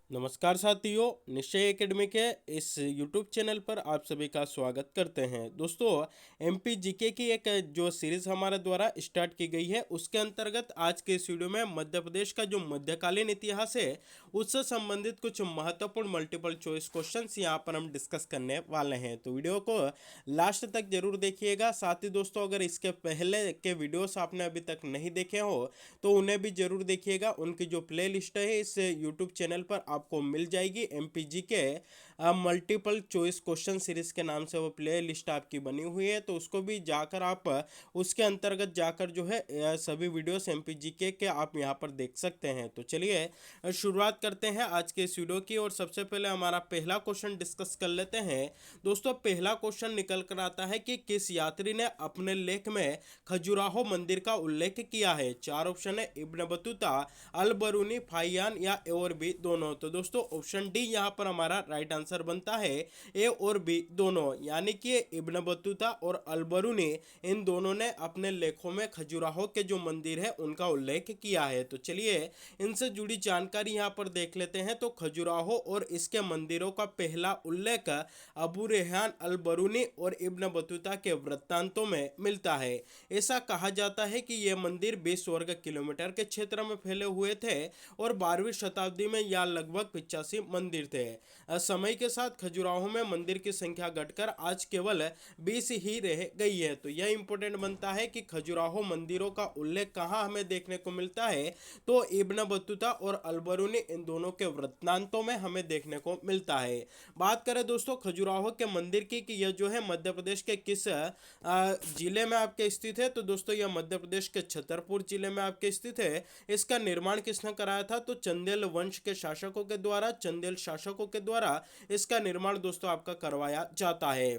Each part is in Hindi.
नमस्कार साथियों, निश्चय एकेडमी के इस यूट्यूब चैनल पर आप सभी का स्वागत करते हैं। दोस्तों, एमपी जीके की एक जो सीरीज़ हमारे द्वारा स्टार्ट की गई है, उसके अंतर्गत आज के इस वीडियो में मध्य प्रदेश का जो मध्यकालीन इतिहास है उससे संबंधित कुछ महत्वपूर्ण मल्टीपल चॉइस क्वेश्चंस यहाँ पर हम डिस्कस करने वाले हैं। तो वीडियो को लास्ट तक जरूर देखिएगा। साथ ही दोस्तों, अगर इसके पहले के वीडियोस आपने अभी तक नहीं देखे हो तो उन्हें भी जरूर देखिएगा। उनकी जो प्ले लिस्ट है इस यूट्यूब चैनल पर आपको मिल जाएगी। एमपीजी के मल्टीपल चॉइस क्वेश्चन सीरीज के नाम से वो प्ले लिस्ट आपकी बनी हुई है, तो उसको भी जाकर आप उसके अंतर्गत जाकर जो है सभी वीडियोस एमपीजी के आप यहाँ पर देख सकते हैं। तो चलिए शुरुआत करते हैं आज के इस वीडियो की। और सबसे पहले हमारा पहला क्वेश्चन डिस्कस कर लेते हैं। दोस्तों, पहला क्वेश्चन निकल कर आता है कि किस यात्री ने अपने लेख में खजुराहो मंदिर का उल्लेख किया है। चार ऑप्शन है, इब्न बतूता, अल बरूनी, फाहियान या ए और बी दोनों। तो दोस्तों ऑप्शन डी यहाँ पर हमारा राइट आंसर बनता है, ए और बी दोनों, यानी कि इब्न बतूता और अल बरूनी इन दोनों ने अपने लेखों में खजुराहो के जो मंदिर है उनका उल्लेख किया है। तो चलिए इनसे जुड़ी जानकारी यहाँ पर देख लेते हैं। तो खजुराहो और इसके मंदिरों का पहला उल्लेख अबू रेहान अल बरूनी और इब्न बतूता के वृत्तांतों में मिलता है। ऐसा कहा जाता है कि ये मंदिर 20 वर्ग किलोमीटर के क्षेत्र में फैले हुए थे और 12वीं शताब्दी में यहाँ लगभग 85 मंदिर थे। समय के साथ खजुराहो में मंदिर की संख्या घटकर आज केवल 20 ही रह गई है। तो यह इंपॉर्टेंट बनता है कि खजुराहो मंदिरों का उल्लेख कहाँ हमें देखने को मिलता है, तो इब्न बतूता और अल बरूनी इन दोनों के वृत्तांतों में हमें देखने को मिलता है। बात करें दोस्तों खजुराहो के मंदिर की कि यह जो है मध्य प्रदेश के किस जिले में आपके स्थित है, तो दोस्तों यह मध्य प्रदेश के छतरपुर जिले में आपके स्थित है। इसका निर्माण किसने कराया था, तो चंदेल वंश के शासकों के द्वारा, चंदेल शासकों के द्वारा इसका निर्माण दोस्तों आपका करवाया जाता है।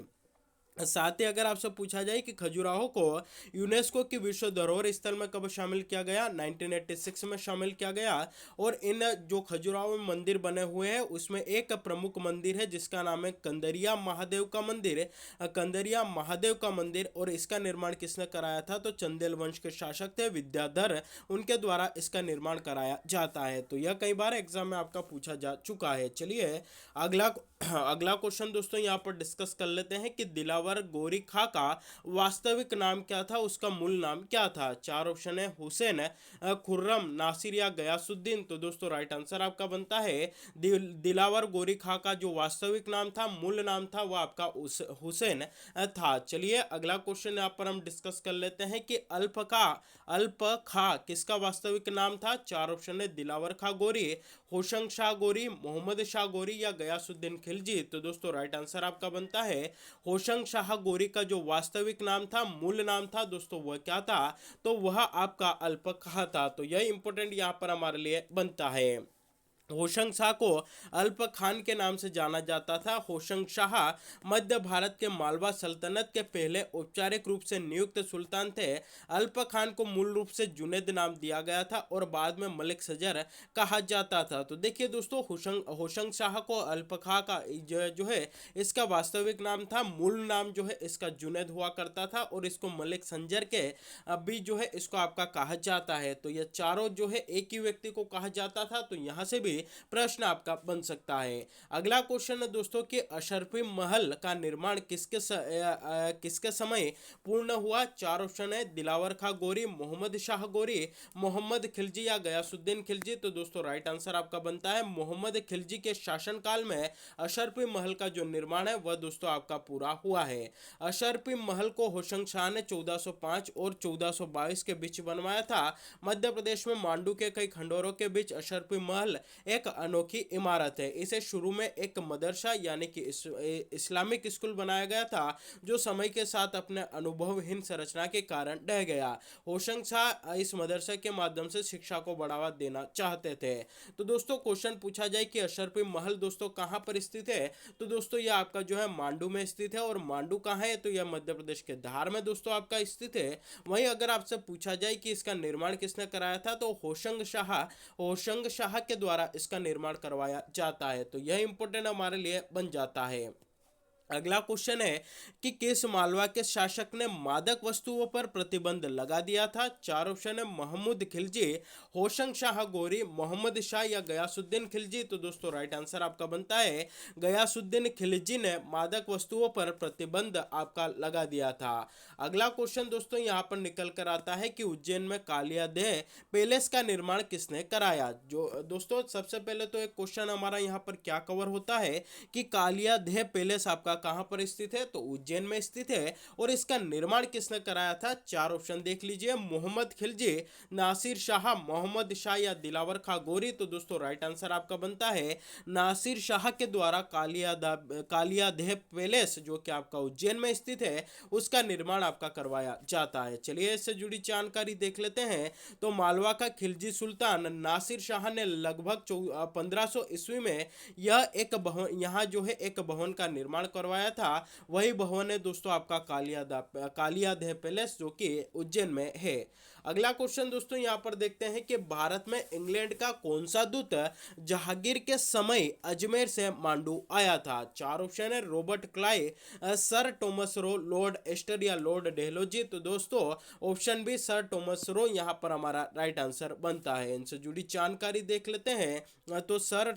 साथ ही अगर आपसे पूछा जाए कि खजुराहो को यूनेस्को की विश्व धरोहर स्थल में कब शामिल किया गया, 1986 में शामिल किया गया। और इन जो खजुराहो में मंदिर बने हुए हैं उसमें एक प्रमुख मंदिर है जिसका नाम है कंदरिया महादेव का मंदिर। कंदरिया महादेव का मंदिर, और इसका निर्माण किसने कराया था, तो चंदेल वंश के शासक थे विद्याधर, उनके द्वारा इसका निर्माण कराया जाता है। तो यह कई बार एग्जाम में आपका पूछा जा चुका है। चलिए अगला अगला क्वेश्चन दोस्तों यहाँ पर डिस्कस कर लेते हैं कि दिलावर गोरी खा का वास्तविक नाम क्या था, उसका मूल नाम क्या था। चार ऑप्शन है, हुसैन, खुर्रम, नासिर या गयासुद्दीन। तो दोस्तों राइट आंसर आपका बनता है दिलावर गोरी खा का जो वास्तविक नाम था, मूल नाम था, वह आपका हुसैन था। चलिए अगला क्वेश्चन यहाँ पर हम डिस्कस कर लेते हैं कि अल्प खा किसका वास्तविक नाम था। चार ऑप्शन है, दिलावर खा गोरी, होशंग शाह गोरी, मोहम्मद शाह गोरी या गयासुद्दीन खिलजी। तो दोस्तों राइट आंसर आपका बनता है होशंग शाह गोरी का जो वास्तविक नाम था, मूल नाम था दोस्तों, वह क्या था, तो वह आपका अल्प खा था। तो यह इंपॉर्टेंट यहाँ पर हमारे लिए बनता है। होशंग शाह को अल्प खान के नाम से जाना जाता था। होशंग शाह मध्य भारत के मालवा सल्तनत के पहले औपचारिक रूप से नियुक्त सुल्तान थे। अल्प खान को मूल रूप से जुनैद नाम दिया गया था और बाद में मलिक सजर कहा जाता था। तो देखिए दोस्तों, होशंग शाह को अल्प खां का जो है इसका वास्तविक नाम था, मूल नाम जो है इसका जुनैद हुआ करता था, और इसको मलिक संजर के अभी जो है इसको आपका कहा जाता है। तो यह चारों जो है एक ही व्यक्ति को कहा जाता था। तो यहाँ से भी प्रश्न आपका बन सकता है। अगला क्वेश्चन है दोस्तों कि अशरफी महल का निर्माण किसके समय पूर्ण हुआ। चार ऑप्शन है, दिलावर खां गोरी, मोहम्मद शाह गोरी, मोहम्मद खिलजी या गयासुद्दीन खिलजी। तो दोस्तों राइट आंसर आपका बनता है मोहम्मद खिलजी के शासनकाल में अशरफी महल का जो निर्माण है वह दोस्तों आपका पूरा हुआ है। अशरफी महल को होशंग शाह ने 1405 और 1422 के बीच बनवाया था। मध्य प्रदेश में मांडू के कई खंडोरों के बीच अशरफी महल एक अनोखी इमारत है। इसे शुरू में एक मदरसा यानी कि इस्लामिक स्कूल बनाया गया था, जो समय के साथ अपने अनुभवहीन संरचना के कारण ढह गया। होशंग शाह इस मदरसे के माध्यम से शिक्षा को बढ़ावा देना चाहते थे। तो दोस्तों क्वेश्चन पूछा जाए कि अशरफी महल दोस्तों कहाँ पर स्थित है, तो दोस्तों यह आपका जो है मांडू में स्थित है। और मांडू कहाँ है, तो यह मध्य प्रदेश के धार में दोस्तों आपका स्थित है। वहीं अगर आपसे पूछा जाए कि इसका निर्माण किसने कराया था, तो होशंग शाह के द्वारा इसका निर्माण करवाया जाता है। तो यह इंपॉर्टेंट हमारे लिए बन जाता है। अगला क्वेश्चन है कि किस मालवा के शासक ने मादक वस्तुओं पर प्रतिबंध लगा दिया था? चार ऑप्शन है, महमूद खिलजी, होशंग शाह गोरी, मोहम्मद शाह या गयासुद्दीन खिलजी। तो दोस्तों राइट आंसर आपका बनता है गयासुद्दीन खिलजी ने मादक वस्तुओं पर प्रतिबंध आपका लगा दिया था। अगला क्वेश्चन दोस्तों यहाँ पर निकल कर आता है कि उज्जैन में कालियादेह पैलेस का निर्माण किसने कराया? जो दोस्तों सबसे पहले तो एक क्वेश्चन हमारा यहाँ पर क्या कवर होता है कि कालियादेह पैलेस आपका कहां पर स्थित है? तो उज्जैन में स्थित है। और इसका निर्माण किसने कराया था? चार ऑप्शन देख लीजिए, मोहम्मद खिलजी, नासिर शाह, मोहम्मद शाह या दिलावर खां गोरी। तो दोस्तों राइट आंसर आपका बनता है नासिर शाह के द्वारा कालियादेह पैलेस जो कि आपका उज्जैन में स्थित है उसका निर्माण आपका करवाया जाता है। चलिए इससे जुड़ी जानकारी देख लेते हैं। तो मालवा का खिलजी सुल्तान नासिर शाह ने लगभग 1500 ईस्वी में यह एक भवन, यहाँ जो है एक भवन का निर्माण करवाया था। वही भवन है दोस्तों आपका कालियादेह पैलेस जो कि उज्जैन में है। अगला क्वेश्चन दोस्तों यहाँ पर देखते हैं कि भारत में इंग्लैंड का कौन सा दूत जहांगीर के समय अजमेर से मांडू आया था? चार ऑप्शन है, Robert Clive, sir Thomas Roe, lord एस्टर या लॉर्ड डेहलोजी। तो दोस्तों option B sir Thomas Roe यहाँ पर हमारा राइट आंसर बनता है। इनसे जुड़ी जानकारी देख लेते हैं। तो सर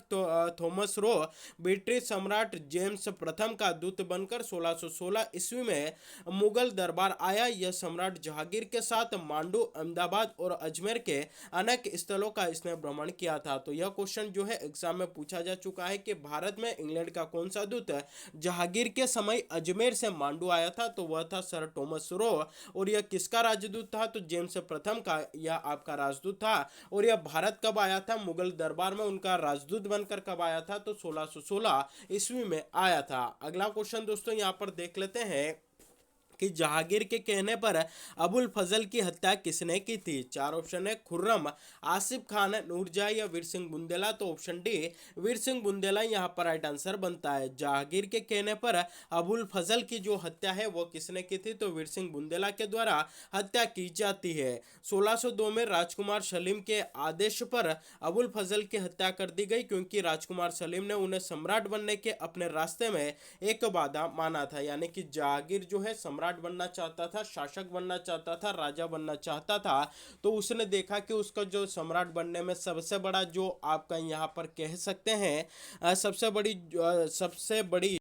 थॉमस रो ब्रिटिश सम्राट जेम्स प्रथम का दूत बनकर 1616 ईस्वी में मुगल दरबार आया। यह सम्राट जहांगीर के साथ मांडू, अहमदाबाद और अजमेर के अनेक स्थलों का इसने भ्रमण किया था। तो यह क्वेश्चन जो है एग्जाम में पूछा जा चुका है कि भारत में इंग्लैंड का कौन सा दूत जहांगीर के समय अजमेर से मांडू आया था? तो वह था सर टॉमस रो। और यह किसका राजदूत था? तो जेम्स प्रथम का यह आपका राजदूत था। और यह भारत कब आया था? मुगल दरबार में उनका राजदूत बनकर कब आया था? तो 1616 ईस्वी में आया था। अगला क्वेश्चन दोस्तों यहाँ पर देख लेते हैं कि जहांगीर के कहने पर अबुल फजल की हत्या किसने की थी? चार ऑप्शन है, खुर्रम, आसिफ खान, नूरजहां या वीर सिंह बुंदेला। तो ऑप्शन डी वीर सिंह बुंदेला यहाँ पर राइट आंसर बनता है। जहांगीर के कहने पर अबुल फजल की जो हत्या है वो किसने की थी? तो वीर सिंह बुंदेला के द्वारा हत्या की जाती है। 1602 में राजकुमार सलीम के आदेश पर अबुल फजल की हत्या कर दी गई क्योंकि राजकुमार सलीम ने उन्हें सम्राट बनने के अपने रास्ते में एक बाधा माना था। यानी कि जहांगीर जो है सम्राट बनना चाहता था, शासक बनना चाहता था, राजा बनना चाहता था। तो उसने देखा कि उसका जो सम्राट बनने में सबसे बड़ा जो आपका यहाँ पर कह सकते हैं सबसे बड़ी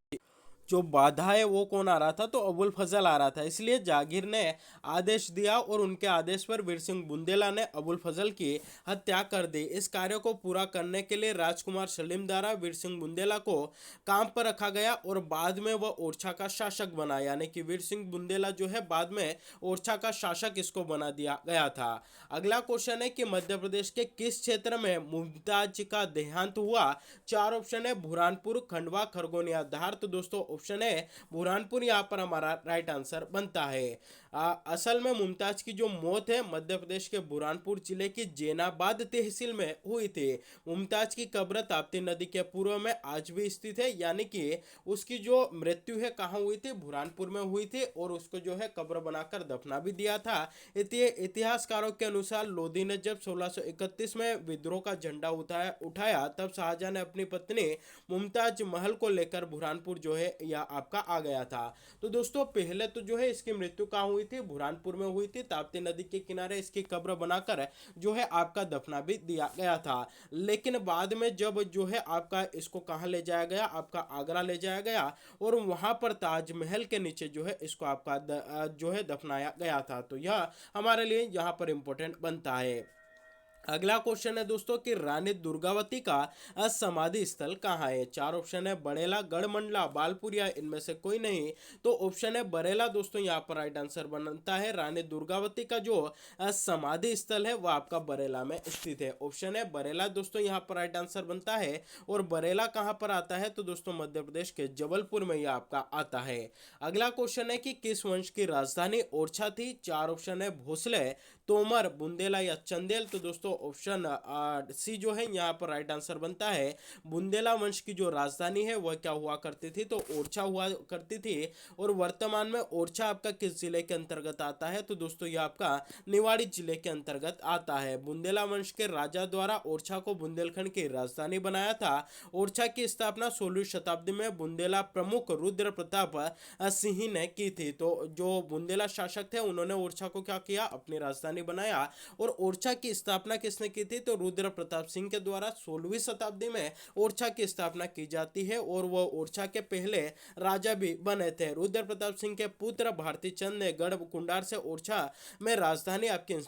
जो बाधा है वो कौन आ रहा था? तो अबुल फजल आ रहा था। इसलिए जहांगीर ने आदेश दिया और उनके आदेश पर वीर सिंह बुंदेला ने अबुल फजल की हत्या कर दी। इस कार्य को पूरा करने के लिए राजकुमार सलीम द्वारा वीर सिंह बुंदेला को काम पर रखा गया और बाद में वह ओरछा का शासक बना। यानी कि वीर सिंह बुंदेला जो है बाद में ओरछा का शासक इसको बना दिया गया था। अगला क्वेश्चन है कि मध्य प्रदेश के किस क्षेत्र में मुमताज का देहांत हुआ? चार ऑप्शन है, बुरहानपुर, खंडवा, खरगोन या धार। तो दोस्तों ऑप्शन है बुरहानपुर यहाँ पर हमारा राइट आंसर बनता है। असल में मुमताज की जो मौत है मध्य प्रदेश के बुरहानपुर जिले की जैनाबाद तहसील में हुई थी। मुमताज की कब्र ताप्ती नदी के पूर्व में आज भी स्थित है। यानी कि उसकी जो मृत्यु है कहाँ हुई थी? बुरहानपुर में हुई थी और उसको जो है कब्र बनाकर दफना भी दिया था। इतिहासकारों के अनुसार लोधी ने जब 1631 में विद्रोह का झंडा उठाया तब शाहजहां ने अपनी पत्नी मुमताज महल को लेकर बुरहानपुर जो है या आपका आ गया था। तो दोस्तों पहले तो जो है इसकी मृत्यु कहाँ हुई थी? बुरहानपुर में हुई थी। ताप्ती नदी के किनारे इसकी कब्र बनाकर जो है आपका दफना भी दिया गया था। लेकिन बाद में जब जो है आपका इसको कहाँ ले जाया गया? आपका आगरा ले जाया गया और वहां पर ताजमहल के नीचे जो है इसको आपका जो है दफनाया गया था। तो यह हमारे लिए यहाँ पर इंपॉर्टेंट बनता है। अगला क्वेश्चन है दोस्तों कि रानी दुर्गावती का समाधि स्थल कहाँ है? चार ऑप्शन है, बरेला, गढ़मंडला, बालपुर या इनमें से कोई नहीं। तो ऑप्शन है बरेला दोस्तों यहाँ पर राइट आंसर बनता है। रानी दुर्गावती का जो समाधि स्थल है वह आपका बरेला में स्थित है। ऑप्शन है बरेला दोस्तों यहाँ पर राइट आंसर बनता है। और बरेला कहाँ पर आता है? तो दोस्तों मध्य प्रदेश के जबलपुर में यह आपका आता है। अगला क्वेश्चन है कि किस वंश की राजधानी ओरछा थी? चार ऑप्शन है, भोसले, तोमर, बुंदेला या चंदेल। तो दोस्तों दोस्तों ऑप्शन सी जो है यहाँ पर राइट आंसर बनता है। बुंदेला वंश की जो राजधानी है वह क्या हुआ करती थी, तो ओरछा हुआ करती थी। और वर्तमान में ओरछा आपका किस जिले के अंतर्गत आता है, तो दोस्तों ये आपका निवाड़ी जिले के अंतर्गत आता है। बुंदेला वंश के राजा द्वारा ओरछा को बुंदेलखंड की राजधानी बनाया था। ओरछा की स्थापना 16वीं शताब्दी में बुंदेला प्रमुख रुद्र प्रताप सिंह ने की थी। तो जो बुंदेला शासक थे उन्होंने ओरछा को क्या किया, अपनी राजधानी बनाया। और ओरछा की स्थापना किसने की थी, तो रुद्र प्रताप सिंह के द्वारा 16वीं शताब्दी में ओरछा की स्थापना की जाती है। और वह ओरछा के पहले राजा भी बने थे। रुद्र प्रताप सिंह के पुत्र भारती चंद ने गढ़ कुंडार से ओरछा में राजधानी आपकी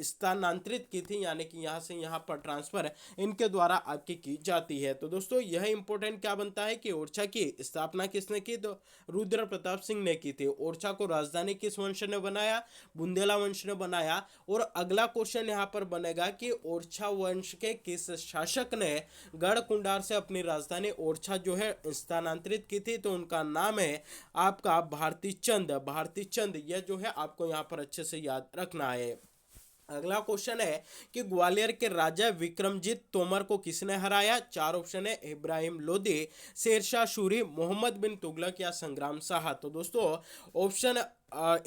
स्थानांतरित की थी, यानी कि यहाँ से यहाँ पर ट्रांसफर इनके द्वारा आपकी की जाती है। तो दोस्तों यह इंपॉर्टेंट क्या बनता है कि ओरछा की स्थापना किसने की, तो रुद्र प्रताप सिंह ने की थी। ओरछा को राजधानी किस वंश ने बनाया, बुंदेला वंश ने बनाया। और अगला क्वेश्चन यहाँ पर बनेगा कि ओरछा वंश के किस शासक ने गढ़ कुंडार से अपनी राजधानी ओरछा जो है स्थानांतरित की थी, तो उनका नाम है आपका भारती चंद। भारती चंद यह जो है आपको यहाँ पर अच्छे से याद रखना है। अगला क्वेश्चन है कि ग्वालियर के राजा विक्रमजीत तोमर को किसने हराया। चार ऑप्शन है, इब्राहिम लोदी, शेरशाह सूरी, मोहम्मद बिन तुगलक या संग्राम शाह। तो दोस्तों ऑप्शन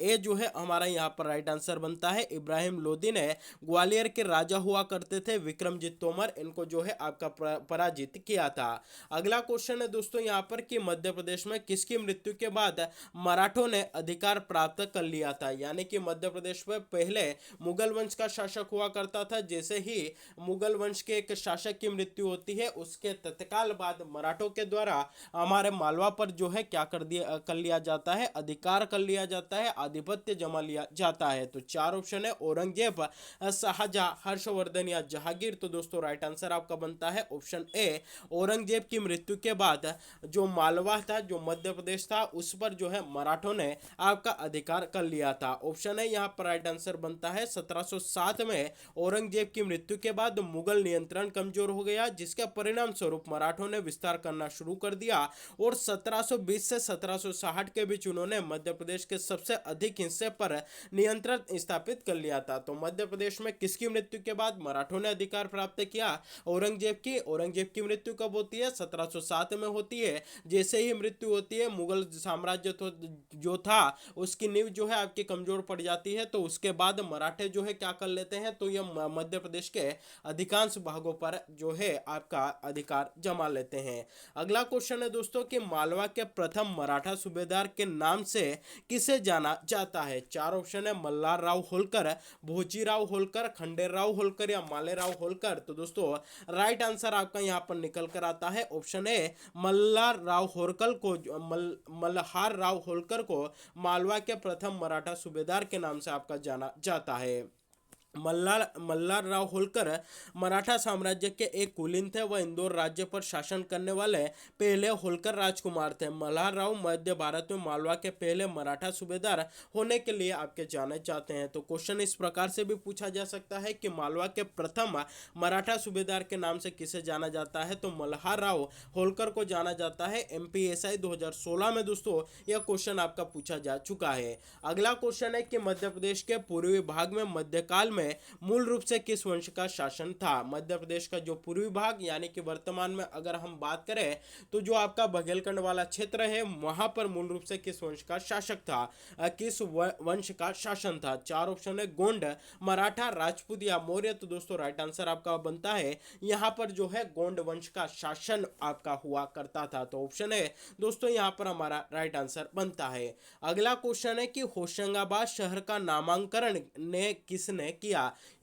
ए जो है हमारा यहाँ पर राइट आंसर बनता है। इब्राहिम लोदी ने ग्वालियर के राजा हुआ करते थे विक्रमजीत तोमर, इनको जो है आपका पराजित किया था। अगला क्वेश्चन है दोस्तों यहाँ पर कि मध्य प्रदेश में किसकी मृत्यु के बाद मराठों ने अधिकार प्राप्त कर लिया था, यानी कि मध्य प्रदेश में पहले मुगल वंश का शासक हुआ करता था। जैसे ही मुगल वंश के एक शासक की मृत्यु होती है उसके तत्काल बाद मराठों के द्वारा हमारे मालवा पर जो है क्या कर लिया जाता है, अधिकार कर लिया जाता है, आधिपत्य जमा लिया जाता है। तो चार ऑप्शन है, औरंगजेब, शाहजहां, हर्षवर्धन या जहांगीर। तो दोस्तों राइट आंसर आपका बनता है ऑप्शन ए। औरंगजेब की मृत्यु के बाद जो मालवा था, जो मध्य प्रदेश था, उस पर जो है मराठों ने आपका अधिकार कर लिया था। ऑप्शन है यहाँ पर राइट आंसर बनता है 1707 में औरंगजेब की मृत्यु के बाद मुगल नियंत्रण कमजोर हो गया, जिसके परिणाम स्वरूप मराठों ने विस्तार करना शुरू कर दिया। और 1720 से 1760 के बीच उन्होंने मध्य प्रदेश के सबसे अधिक हिस्से पर नियंत्रण स्थापित कर लिया था। तो मध्य प्रदेश में किसकी मृत्यु के बाद मराठों ने अधिकार प्राप्त किया, औरंगजेब की। औरंगजेब की मृत्यु कब होती है, 1707 में होती है। जैसे ही मृत्यु होती है मुगल साम्राज्य जो था उसकी नींव जो है आपकी कमजोर पड़ जाती है। तो उसके बाद मराठे जो है क्या कर लेते हैं, तो ये मध्य प्रदेश के अधिकांश भागों पर जो है आपका अधिकार जमा लेते हैं। अगला क्वेश्चन है दोस्तों कि मालवा के प्रथम मराठा सूबेदार के नाम से किसे जाना जाता है। चार ऑप्शन है, मल्हार राव होलकर, भोजीराव होलकर, खंडेराव होलकर या मालेराव होलकर। तो दोस्तों राइट आंसर आपका यहाँ पर निकल कर आता है ऑप्शन ए, मल्हार राव होलकर को मल्हार राव होलकर को मालवा के प्रथम मराठा सूबेदार के नाम से आपका जाना जाता है। मल्हार राव होलकर मराठा साम्राज्य के एक कुलीन थे। वह इंदौर राज्य पर शासन करने वाले पहले होलकर राजकुमार थे। मल्हार राव मध्य भारत में मालवा के पहले मराठा सूबेदार होने के लिए आपके जाने जाते हैं। तो क्वेश्चन इस प्रकार से भी पूछा जा सकता है कि मालवा के प्रथम मराठा सूबेदार के नाम से किसे जाना जाता है, तो मल्हार राव होलकर को जाना जाता है। MPSI 2016 में दोस्तों यह क्वेश्चन आपका पूछा जा चुका है। अगला क्वेश्चन है कि मध्य प्रदेश के पूर्वी भाग में मध्यकाल में मूल रूप से किस वंश का शासन था। मध्य प्रदेश का जो पूर्वी भाग यानी कि वर्तमान में अगर हम बात करें तो जो आपका बघेलखंड वाला क्षेत्र है वहां पर मूल रूप से किस वंश का शासक था, किस वंश का शासन था। चार ऑप्शन है, गोंड, मराठा, राजपूत या मौर्य। तो दोस्तों राइट आंसर आपका बनता है यहां पर जो है गोंड वंश का शासन आपका हुआ करता था। तो ऑप्शन है दोस्तों यहां पर हमारा राइट आंसर बनता है। अगला क्वेश्चन है कि होशंगाबाद शहर का नामांकन ने किसने किया,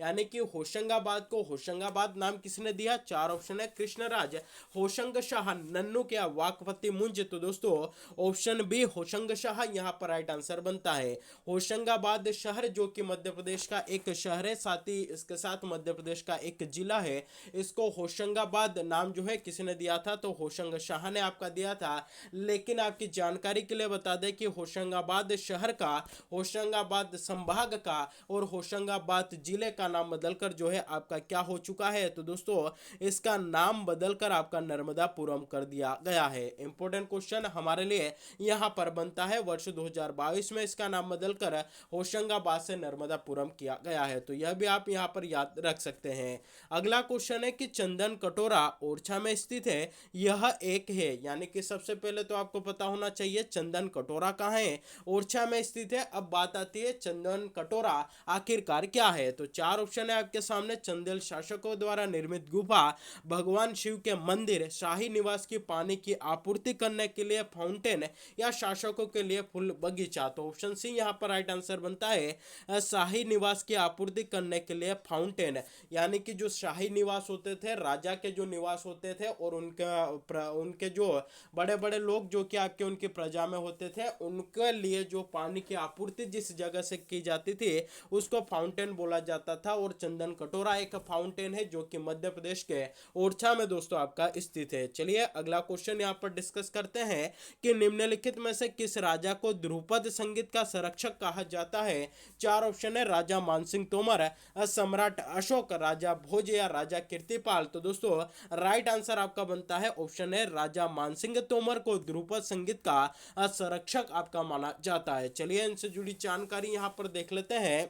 यानी कि होशंगाबाद को होशंगाबाद नाम किसने दिया। चार ऑप्शन है, कृष्णराज, होशंग शाह, नन्नू क्या वाकपति मुंज। तो दोस्तों ऑप्शन बी होशंग शाह यहां पर राइट आंसर बनता है। होशंगाबाद शहर जो कि मध्य प्रदेश का एक शहर है, साथ ही इसके साथ मध्य प्रदेश का एक जिला है, इसको होशंगाबाद नाम जो है किसने दिया था, तो होशंग शाह ने आपका दिया था। लेकिन आपकी जानकारी के लिए बता दें कि होशंगाबाद शहर का, होशंगाबाद संभाग का और होशंगाबाद जिले का नाम बदलकर जो है आपका क्या हो चुका है, तो दोस्तों इसका नाम बदलकर आपका नर्मदापुरम कर दिया गया है। इंपॉर्टेंट क्वेश्चन हमारे लिए यहाँ पर बनता है, वर्ष 2022 में इसका नाम बदलकर होशंगाबाद से नर्मदापुरम किया गया है, तो यह भी आप यहाँ पर याद रख सकते हैं। अगला क्वेश्चन है कि चंदन कटोरा ओरछा में स्थित है, यह एक है, यानी कि सबसे पहले तो आपको पता होना चाहिए चंदन कटोरा कहाँ है, ओरछा में स्थित है। अब बात आती है चंदन कटोरा आखिरकार क्या है, तो चार ऑप्शन है आपके सामने। चंदेल शासकों द्वारा निर्मित गुफा, भगवान शिव के मंदिर, शाही निवास की पानी की आपूर्ति करने के लिए फाउंटेन, या शासकों के लिए फूल बगीचा। तो ऑप्शन सी यहाँ पर राइट आंसर बनता है शाही निवास की आपूर्ति करने के लिए फाउंटेन, यानी कि जो शाही निवास होते थे, राजा के जो निवास होते थे और उनके जो बड़े बड़े लोग जो कि आपके उनकी प्रजा में होते थे, उनके लिए जो पानी की आपूर्ति जिस जगह से की जाती थी उसको फाउंटेन बोला जाता था। और चंदन कटोरा एक फाउंटेन है जो कि मध्य प्रदेश के ओरछा में दोस्तों आपका स्थित है। चलिए अगला क्वेश्चन यहाँ पर डिस्कस करते हैं कि निम्नलिखित में से किस राजा को ध्रुपद संगीत का संरक्षक कहा जाता है। चार ऑप्शन है, राजा मानसिंह तोमर, सम्राट अशोक, राजा भोज, या राजा कीर्तिपाल। तो दोस्तों राइट आंसर आपका बनता है ऑप्शन है, राजा मानसिंह तोमर को ध्रुपद संगीत का संरक्षक आपका माना जाता है। चलिए इनसे जुड़ी जानकारी यहाँ पर देख लेते हैं।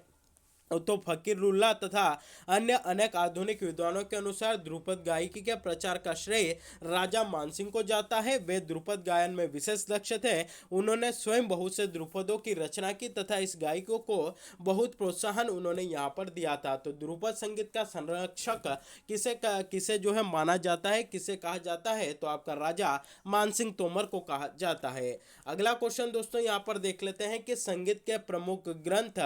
तो फकीरुल्लाह तथा अन्य अनेक आधुनिक विद्वानों के अनुसार ध्रुपद गायकी के प्रचार का श्रेय राजा मानसिंह को जाता है। वे ध्रुपद गायन में विशेष दक्ष थे। उन्होंने स्वयं बहुत से ध्रुपदों की रचना की तथा इस गायकों को बहुत प्रोत्साहन उन्होंने यहाँ पर दिया था। तो ध्रुपद संगीत का संरक्षक किसे जो है माना जाता है, किसे कहा जाता है, तो आपका राजा मानसिंह तोमर को कहा जाता है। अगला क्वेश्चन दोस्तों यहाँ पर देख लेते हैं कि संगीत के प्रमुख ग्रंथ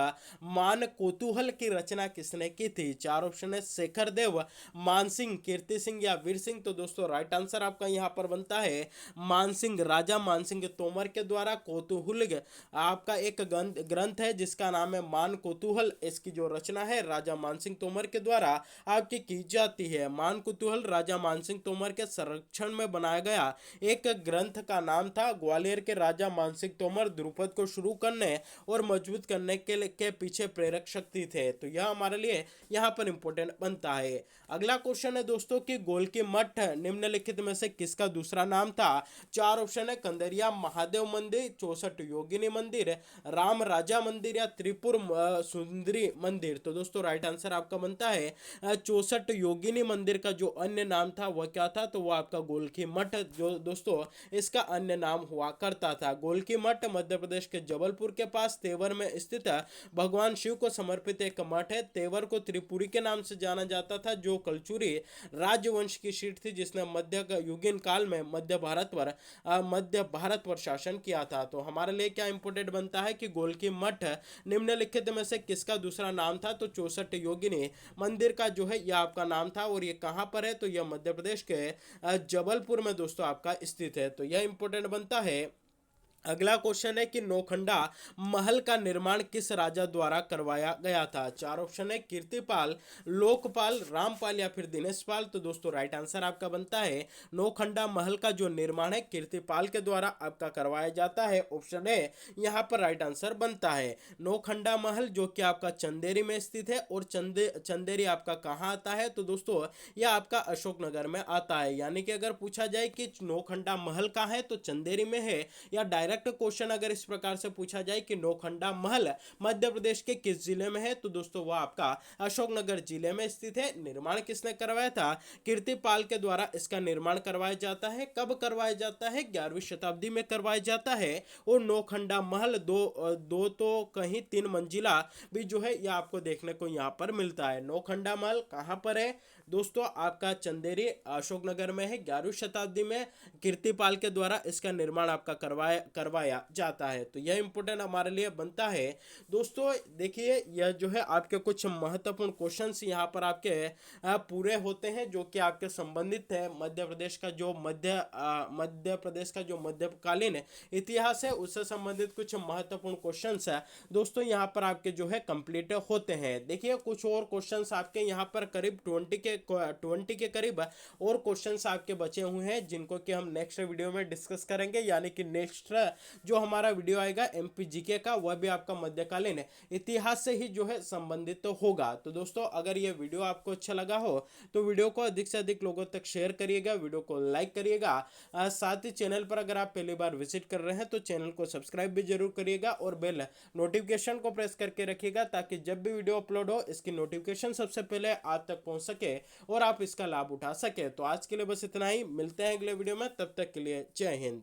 मान कोतूहल की रचना किसने की थी। चार ऑप्शन है, शेखर देव, मानसिंह, कीर्ति सिंह, या वीर सिंह। तो दोस्तों राइट आंसर आपका यहाँ पर बनता है मानसिंह, राजा मानसिंह तोमर के द्वारा कोतूहल आपका एक ग्रंथ है जिसका नाम है मान कोतूहल। इसकी जो रचना है राजा मानसिंह तोमर के द्वारा आपकी की जाती है। मान कोतूहल राजा मानसिंह तोमर के संरक्षण में बनाया गया एक ग्रंथ का नाम था। ग्वालियर के राजा मानसिंह तोमर ध्रुपद को शुरू करने और मजबूत करने के पीछे प्रेरक शक्ति थे। तो यह हमारे लिए यहाँ पर इंपॉर्टेंट बनता है। अगला क्वेश्चन है दोस्तों कि गोलकी मठ निम्नलिखित में से किसका दूसरा नाम था। चार ऑप्शन है, कंदरिया महादेव मंदिर, 64 योगिनी मंदिर, राम राजा मंदिर, या त्रिपुर सुंदरी मंदिर। तो दोस्तों राइट आंसर आपका बनता है 64 योगिनी मंदिर का जो अन्य नाम था वह क्या था, तो वह आपका गोलकी मठ जो दोस्तों इसका अन्य नाम हुआ करता था। गोलकी मठ मध्य प्रदेश के जबलपुर के पास तेवर में स्थित भगवान शिव को समर्पित एक मठ है। तेवर को त्रिपुरी के नाम से जाना जाता था जो कलचुरी राजवंश की सीट थी जिसने मध्य युगीन काल में मध्य भारत पर शासन किया था। तो हमारे लिए क्या इंपोर्टेंट बनता है कि गोलकी मठ निम्नलिखित में से किसका दूसरा नाम था, तो 64 योगिनी मंदिर का जो है यह आपका नाम था। और ये कहाँ पर है, तो यह मध्य प्रदेश के जबलपुर में दोस्तों आपका स्थित है। तो यह इंपोर्टेंट बनता है। अगला क्वेश्चन है कि नौखंडा महल का निर्माण किस राजा द्वारा करवाया गया था। चार ऑप्शन है, कीर्तिपाल, लोकपाल, रामपाल, या फिर दिनेशपाल। तो दोस्तों राइट आंसर आपका बनता है नौखंडा महल का जो निर्माण है कीर्तिपाल के द्वारा आपका करवाया जाता है। ऑप्शन है यहाँ पर राइट आंसर बनता है नौखंडा महल जो कि आपका चंदेरी में स्थित है। और चंदेरी आपका कहाँ आता है, तो दोस्तों यह आपका अशोकनगर में आता है। यानी कि अगर पूछा जाए कि नौखंडा महल कहाँ है तो चंदेरी में है, या डायरेक्ट क्वेश्चन अगर इस प्रकार से पूछा जाए कि नौखंडा महल मध्य प्रदेश के किस जिले में है, तो दोस्तों वह आपका अशोकनगर जिले में स्थित है। निर्माण किसने करवाया था, कीर्तिपाल के द्वारा इसका निर्माण करवाया जाता है। कब करवाया जाता है, 11वीं शताब्दी में करवाया जाता है। और नौखंडा महल दो तो कहीं 3 मंजिला भी जो है यह आपको देखने को यहाँ पर मिलता है। नौखंडा महल कहाँ पर है दोस्तों, आपका चंदेरी अशोकनगर में है। 11वीं शताब्दी में कीर्तिपाल के द्वारा इसका निर्माण आपका करवाया जाता है। तो यह इंपॉर्टेंट हमारे लिए बनता है। दोस्तों देखिए यह जो है आपके कुछ महत्वपूर्ण क्वेश्चंस यहाँ पर आपके पूरे होते हैं जो कि आपके संबंधित है मध्य प्रदेश का जो मध्यकालीन इतिहास है उससे संबंधित कुछ महत्वपूर्ण क्वेश्चंस है दोस्तों यहाँ पर आपके जो है कंप्लीट होते हैं। देखिए कुछ और क्वेश्चंस आपके यहाँ पर करीब 20 के 20 के करीब और क्वेश्चंस आपके बचे हुए हैं, जिनको कि हम नेक्स्ट वीडियो में डिस्कस करेंगे। यानी कि नेक्स्ट जो हमारा वीडियो आएगा एमपी जीके का, वह भी आपका मध्यकालीन इतिहास से ही जो है संबंधित तो होगा। तो दोस्तों, अगर ये वीडियो आपको अच्छा लगा हो तो वीडियो को अधिक से अधिक लोगों तक शेयर करिएगा, वीडियो को लाइक करिएगा। साथ ही चैनल पर अगर आप पहली बार विजिट कर रहे हैं तो चैनल को सब्सक्राइब भी जरूर करिएगा और बेल नोटिफिकेशन को प्रेस करके रखिएगा, ताकि जब भी वीडियो अपलोड हो इसकी नोटिफिकेशन सबसे पहले आप तक पहुंच सके और आप इसका लाभ उठा सके। तो आज के लिए बस इतना ही, मिलते हैं अगले वीडियो में, तब तक के लिए जय हिंद।